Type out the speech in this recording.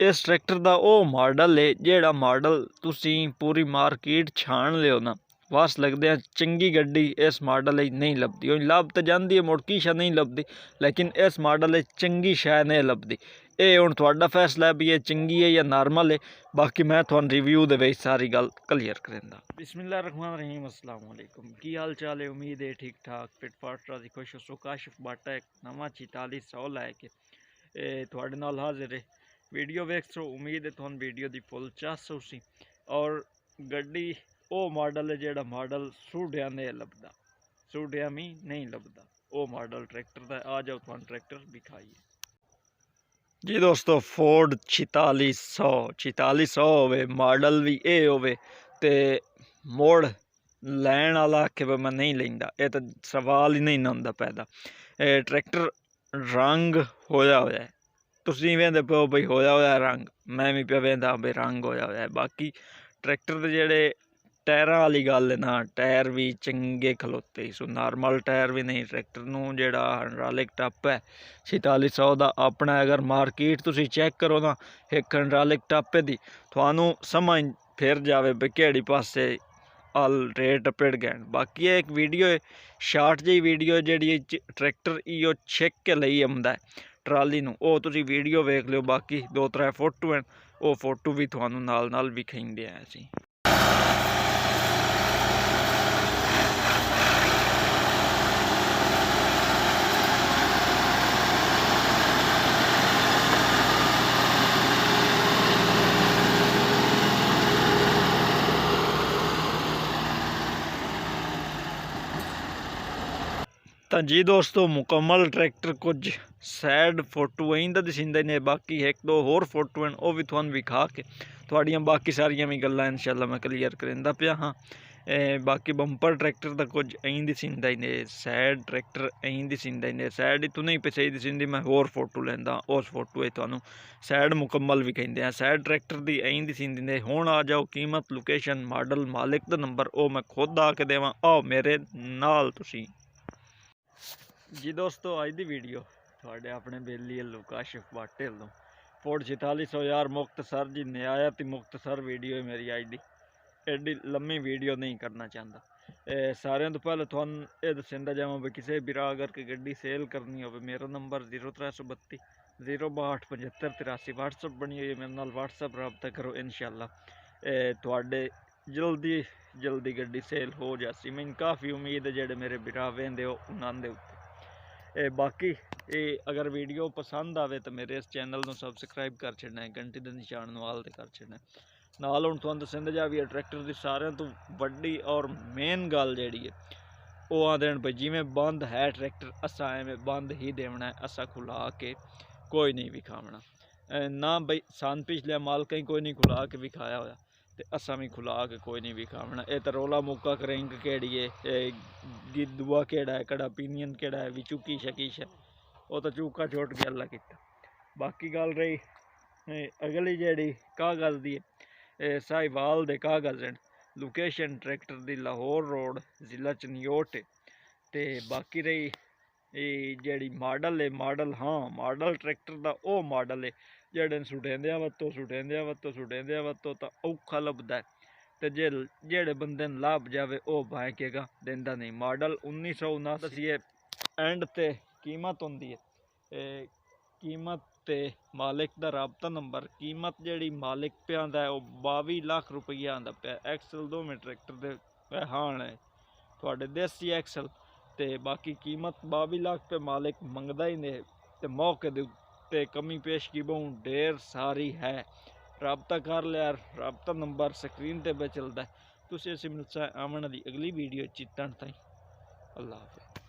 इस ट्रैक्टर का वो मॉडल है जिहड़ा मॉडल तुसी पूरी मार्केट छाण लियो ना, बस लगदे चंगी गड्डी इस मॉडल नहीं लभदी। लभ तो जाती है, मुड़की शा नहीं लभदी, लेकिन इस मॉडल चंगी शै नहीं लभदी। ये हुण तुहाडा फैसला है भी ये चंगी है या नॉर्मल है। बाकी मैं तुहानू रिव्यू दे विच सारी गल क्लीयर करेंदा। बिस्मिल्लाहिर्रहमानिर्रहीम, अस्सलाम वालेकुम। की हाल चाल है? उम्मीद है ठीक ठाक फिट फाट राजी खुश हो। काशिफ बाटा एक नवा 4600 लैके तुहाडे नाल हाजिर है। वीडियो वेख सो, उम्मीद है तुहानू वीडियो की फुल चास सी। और गड्डी वो मॉडल है जिहड़ा मॉडल सूडिया नहीं लभदा, सूडिया मी नहीं लभदा, वो मॉडल ट्रैक्टर का। आ जाओ तुहानू ट्रैक्टर दिखाइए जी दोस्तों। फोर्ड 4600 होवे, मॉडल भी ये होवे ते मोड़ लैन वाला आखे मैं नहीं लेंदा, ये तो सवाल ही नहीं होंदा पैदा। ट्रैक्टर रंग होया होया है, तुसीं वेंदे पियो बई होया होया रंग, मैं भी पिया वेंदा बई रंग होया होया है। बाकी ट्रैक्टर दे जेहड़े टायरां वाली गल है ना, टायर भी चंगे खलोते सो, नॉर्मल टायर भी नहीं। ट्रैक्टर नूं जेहड़ा हाइड्रोलिक टप है 4600 का अपना, अगर मार्केट तुसीं चैक करो ना एक हाइड्रोलिक टप दी, तुहानू समझ फिर जावे बई किहड़ी पासे अल रेट पिड़ गए। बाकी एक वीडियो है, शार्ट जी वीडियो जी ट्रैक्टर इो छिक के लई आंदा है ट्राली नूं, वो तुसीं वीडियो वेख लियो। बाकी 2-3 फोटो हैं, वो फोटो भी तुहानू नाल नाल विखाइंदे हैं असीं। तो जी दोस्तों, मुकम्मल ट्रैक्टर कुछ सैड फोटो इंदा दिसिंदे ने। बाकी एक दो होर फोटो हैं, वो भी तुहानू विखा के तुहाड़ियां बाकी सारियां भी गल्लां इंशाअल्लाह मैं क्लीयर करेंदा पिया हाँ। बाकी बंपर ट्रैक्टर का कुछ ऐं दिसिंदा ही ने, सैड ट्रैक्टर ऐं दिसिंदा ही ने। सैड ही तू नहीं पिछे दिसिंदी, मैं होर फोटो लैंदा, उस फोटो है तुहानू सैड मुकम्मल भी कहिंदे हैं। सैड ट्रैक्टर की ऐं दिसिंदी ने। हुण आ जाओ कीमत, लोकेशन, मॉडल, मालिक दा नंबर, वो मैं खुद आके देवां। आओ मेरे नाल तुसीं। जी दोस्तों, अज की वीडियो थोड़े अपने बेली हल्लों काशिफ बाटे हल्लों फोर्ड 4600 यार मुख्तसर जी, नहायत ही मुख्तसर वीडियो है मेरी अज की। एडी लम्मी वीडियो नहीं करना चाहता। सारे तो पहले तुहानू ये दस्सदा जावां भी किसी बिरा अगर कोई गड्डी सेल करनी हो, मेरा नंबर 0332 062 7583 व्हाट्सअप बनी हुई है, मेरे नाल व्हाट्सअप रबता करो। इंशाअल्लाह तुहाडे जल्दी जल्दी गड्डी सेल हो जासी। मैनू काफ़ी उम्मीद है जेडे मेरे बिरा वेंदे हो उन्हां दे उत्ते। बाकी अगर वीडियो पसंद आवे तो मेरे इस चैनल को सबसक्राइब कर छड़ना है, घंटी के निशान वाल ते कर छड़ना है। नाल हुण तुहानू दस्सदा जा भी ट्रैक्टर की सारिਆਂ तो वड्डी और मेन गल जिहड़ी है वो आंदे भाई जिवें बंद है ट्रैक्टर, असा एवें बंद ही देवना है, असा खुला के कोई नहीं विखावना ना। बई सन पिछले मालक कोई नहीं खुला के विखाया होया, ते असा भी खुला के कोई नहीं विखावना। ये तो रोला मुक्का करेंग केड़ी है, गिद्दुआ केड़ा है, कड़ा पीनियन केड़ा है, विचू की शकीश है, वो तो चूका छोट के अल्लाह किता। बाकी गल रही अगली जेड़ी कागज़ दी है, साहिवाल दे कागज़ हैं। लोकेशन ट्रैक्टर दी लाहौर रोड, जिला चनियोट है। ते बाकी रही जेड़ी मॉडल है, मॉडल हाँ मॉडल ट्रैक्टर का वो मॉडल है जेड़े सुटेंदिया वत्तो तो औखा लभदा है। तो जेड़े बंदे लाभ जावे वो भाएगा देंदा नहीं। मॉडल 1979 एंड ते कीमत होंदी है। कीमत ते मालिक दा राबता नंबर, कीमत जेड़ी मालिक पे आंदा है वो 22 लाख रुपया आंदा पे। एक्सल 2 ट्रैक्टर दे हाण है थोड़े देसी एक्सल। ते बाकी कीमत 22 लाख पे मालिक मंगदा ही ने, ते मौके दे उत्ते कमी पेश की बहु ढेर सारी है। राबता कर लिया, राबता नंबर स्क्रीन ते पे चलता है। तुसीं असीं मिलसां आमण दी अगली वीडियो चितन ताईं। अल्लाह हाफिज़।